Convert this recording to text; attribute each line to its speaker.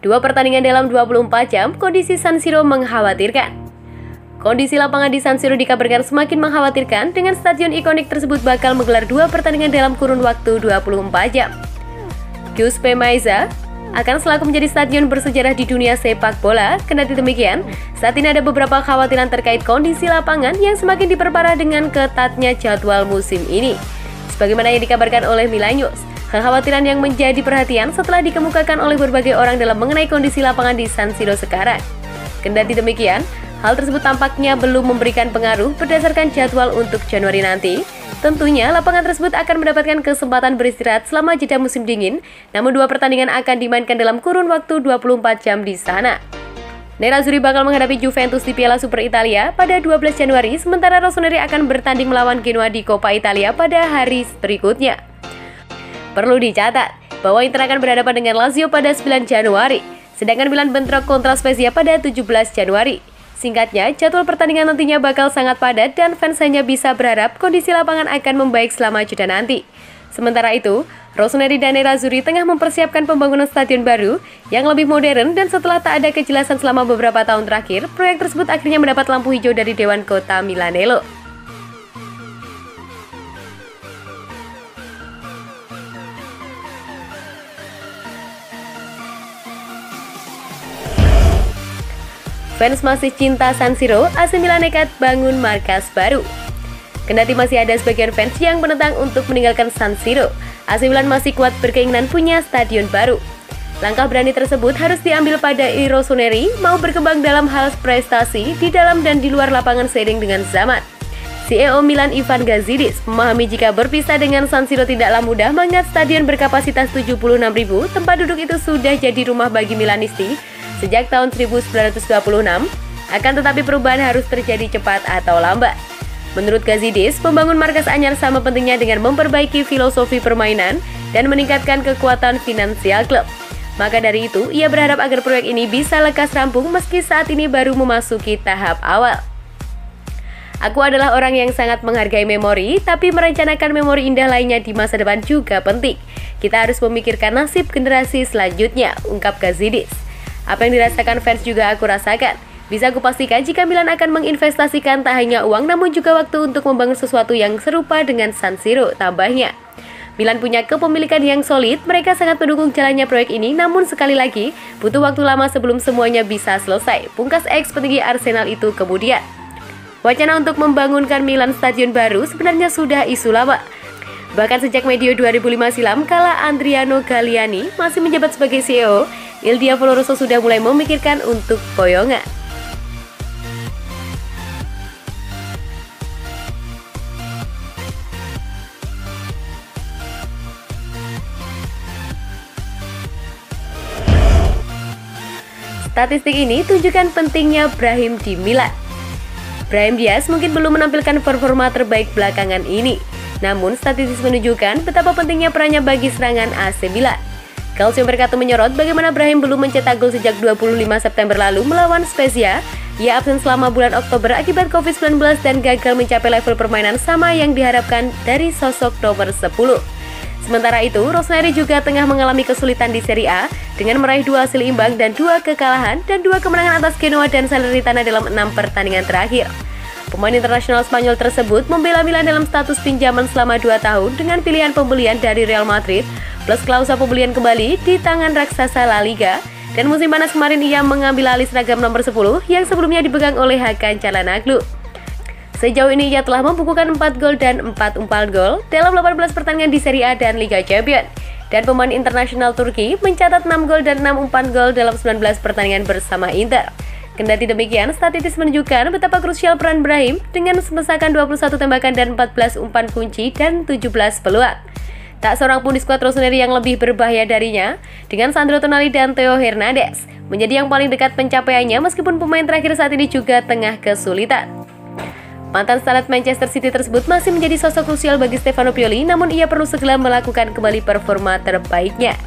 Speaker 1: Dua pertandingan dalam 24 jam, kondisi San Siro mengkhawatirkan. Kondisi lapangan di San Siro dikabarkan semakin mengkhawatirkan dengan stadion ikonik tersebut bakal menggelar dua pertandingan dalam kurun waktu 24 jam. Giuseppe Meazza akan selaku menjadi stadion bersejarah di dunia sepak bola. Kendati demikian, saat ini ada beberapa kekhawatiran terkait kondisi lapangan yang semakin diperparah dengan ketatnya jadwal musim ini. Sebagaimana yang dikabarkan oleh Milan News, kekhawatiran yang menjadi perhatian setelah dikemukakan oleh berbagai orang dalam mengenai kondisi lapangan di San Siro sekarang. Kendati demikian, hal tersebut tampaknya belum memberikan pengaruh berdasarkan jadwal untuk Januari nanti. Tentunya lapangan tersebut akan mendapatkan kesempatan beristirahat selama jeda musim dingin, namun dua pertandingan akan dimainkan dalam kurun waktu 24 jam di sana. Nerazzurri bakal menghadapi Juventus di Piala Super Italia pada 12 Januari, sementara Rossoneri akan bertanding melawan Genoa di Coppa Italia pada hari berikutnya. Perlu dicatat bahwa Inter akan berhadapan dengan Lazio pada 9 Januari, sedangkan Milan bentrok kontra Spezia pada 17 Januari. Singkatnya, jadwal pertandingan nantinya bakal sangat padat dan fans hanya bisa berharap kondisi lapangan akan membaik selama jeda nanti. Sementara itu, Rossoneri dan Nerazzurri tengah mempersiapkan pembangunan stadion baru yang lebih modern, dan setelah tak ada kejelasan selama beberapa tahun terakhir, proyek tersebut akhirnya mendapat lampu hijau dari Dewan Kota Milanello. Fans masih cinta San Siro, AC Milan nekat bangun markas baru. Kendati masih ada sebagian fans yang menentang untuk meninggalkan San Siro, AC Milan masih kuat berkeinginan punya stadion baru. Langkah berani tersebut harus diambil pada Rossoneri mau berkembang dalam hal prestasi di dalam dan di luar lapangan seiring dengan zaman. CEO Milan Ivan Gazidis memahami jika berpisah dengan San Siro tidaklah mudah, mengingat stadion berkapasitas 76.000 tempat duduk itu sudah jadi rumah bagi Milanisti sejak tahun 1926, akan tetapi perubahan harus terjadi cepat atau lambat. Menurut Gazidis, membangun markas anyar sama pentingnya dengan memperbaiki filosofi permainan dan meningkatkan kekuatan finansial klub. Maka dari itu, ia berharap agar proyek ini bisa lekas rampung meski saat ini baru memasuki tahap awal. Aku adalah orang yang sangat menghargai memori, tapi merencanakan memori indah lainnya di masa depan juga penting. Kita harus memikirkan nasib generasi selanjutnya, ungkap Gazidis. Apa yang dirasakan fans juga aku rasakan. Bisa aku pastikan jika Milan akan menginvestasikan tak hanya uang namun juga waktu untuk membangun sesuatu yang serupa dengan San Siro, tambahnya. Milan punya kepemilikan yang solid, mereka sangat mendukung jalannya proyek ini, namun sekali lagi butuh waktu lama sebelum semuanya bisa selesai, pungkas ex petinggi Arsenal itu kemudian. Wacana untuk membangunkan Milan stadion baru sebenarnya sudah isu lama. Bahkan sejak medio 2005 silam, kala Adriano Galliani masih menjabat sebagai CEO, Il Diavolo Rosso sudah mulai memikirkan untuk boyongan. Statistik ini tunjukkan pentingnya Brahim di Milan. Brahim Diaz mungkin belum menampilkan performa terbaik belakangan ini, namun statistik menunjukkan betapa pentingnya perannya bagi serangan AC Milan. Calcio Mercato menyorot bagaimana Brahim belum mencetak gol sejak 25 September lalu melawan Spezia. Ia absen selama bulan Oktober akibat Covid-19 dan gagal mencapai level permainan sama yang diharapkan dari sosok nomor 10. Sementara itu, Rossoneri juga tengah mengalami kesulitan di Serie A dengan meraih 2 hasil imbang dan 2 kekalahan dan 2 kemenangan atas Genoa dan Salernitana dalam 6 pertandingan terakhir. Pemain internasional Spanyol tersebut membela Milan dalam status pinjaman selama 2 tahun dengan pilihan pembelian dari Real Madrid plus klausul pembelian kembali di tangan raksasa La Liga, dan musim panas kemarin ia mengambil alih seragam nomor 10 yang sebelumnya dipegang oleh Hakan Çalhanoğlu. Sejauh ini ia telah membukukan 4 gol dan 4 umpan gol dalam 18 pertandingan di Serie A dan Liga Champions, dan pemain internasional Turki mencatat 6 gol dan 6 umpan gol dalam 19 pertandingan bersama Inter. Kendati demikian, statistik menunjukkan betapa krusial peran Brahim dengan memesakan 21 tembakan dan 14 umpan kunci dan 17 peluang. Tak seorang pun di skuad Rossoneri yang lebih berbahaya darinya, dengan Sandro Tonali dan Theo Hernandez menjadi yang paling dekat pencapaiannya meskipun pemain terakhir saat ini juga tengah kesulitan. Mantan starlet Manchester City tersebut masih menjadi sosok krusial bagi Stefano Pioli, namun ia perlu segera melakukan kembali performa terbaiknya.